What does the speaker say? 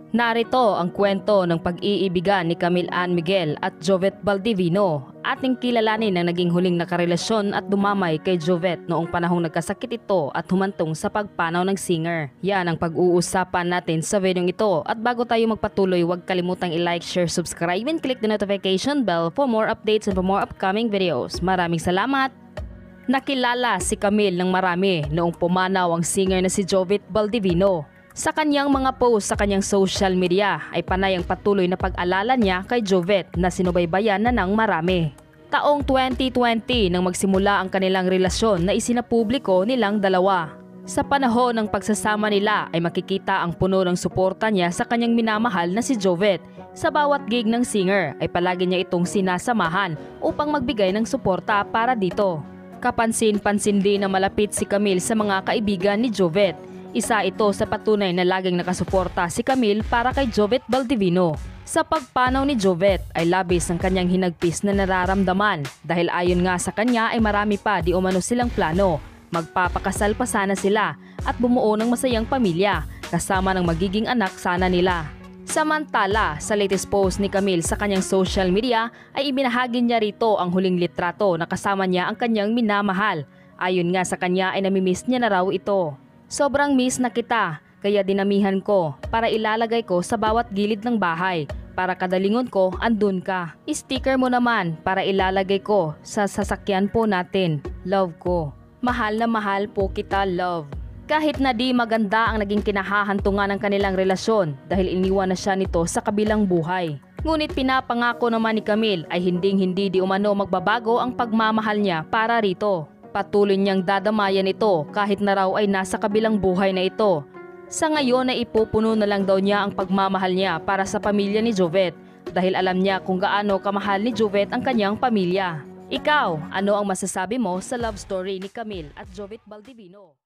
Narito ang kwento ng pag-iibigan ni Camille Ann Miguel at Jovet Baldivino. Ating kilalanin ang naging huling nakarelasyon at dumamay kay Jovet noong panahong nagkasakit ito at humantong sa pagpanaw ng singer. Yan ang pag-uusapan natin sa videong ito. At bago tayo magpatuloy, huwag kalimutang i-like, share, subscribe, and click the notification bell for more updates and for more upcoming videos. Maraming salamat! Nakilala si Camille ng marami noong pumanaw ang singer na si Jovet Baldivino. Sa kanyang mga post sa kanyang social media ay panay ang patuloy na pag-alala niya kay Jovet na sinubaybayan na ng marami. Taong 2020 nang magsimula ang kanilang relasyon na isinapubliko nilang dalawa. Sa panahon ng pagsasama nila ay makikita ang puno ng suporta niya sa kanyang minamahal na si Jovet. Sa bawat gig ng singer ay palagi niya itong sinasamahan upang magbigay ng suporta para dito. Kapansin-pansin din na malapit si Camille sa mga kaibigan ni Jovet. Isa ito sa patunay na laging nakasuporta si Camille para kay Jovet Baldivino. Sa pagpanaw ni Jovet ay labis ang kanyang hinagpis na nararamdaman dahil ayon nga sa kanya ay marami pa di umano silang plano. Magpapakasal pa sana sila at bumuo ng masayang pamilya kasama ng magiging anak sana nila. Samantala, sa latest post ni Camille sa kanyang social media ay ibinahagi niya rito ang huling litrato na kasama niya ang kanyang minamahal. Ayon nga sa kanya ay namimiss niya na raw ito. Sobrang miss na kita, kaya dinamihan ko para ilalagay ko sa bawat gilid ng bahay. Para kadalingon ko, andun ka. Sticker mo naman para ilalagay ko sa sasakyan po natin. Love ko. Mahal na mahal po kita, love. Kahit na di maganda ang naging kinahahantungan ng kanilang relasyon dahil iniwan na siya nito sa kabilang buhay. Ngunit pinapangako naman ni Camille ay hindi di umano magbabago ang pagmamahal niya para rito. Patuloy niyang dadamayan ito kahit na raw ay nasa kabilang buhay na ito. Sa ngayon ay ipupuno na lang daw niya ang pagmamahal niya para sa pamilya ni Jovet dahil alam niya kung gaano kamahal ni Jovet ang kanyang pamilya. Ikaw, ano ang masasabi mo sa love story ni Camille at Jovet Baldivino?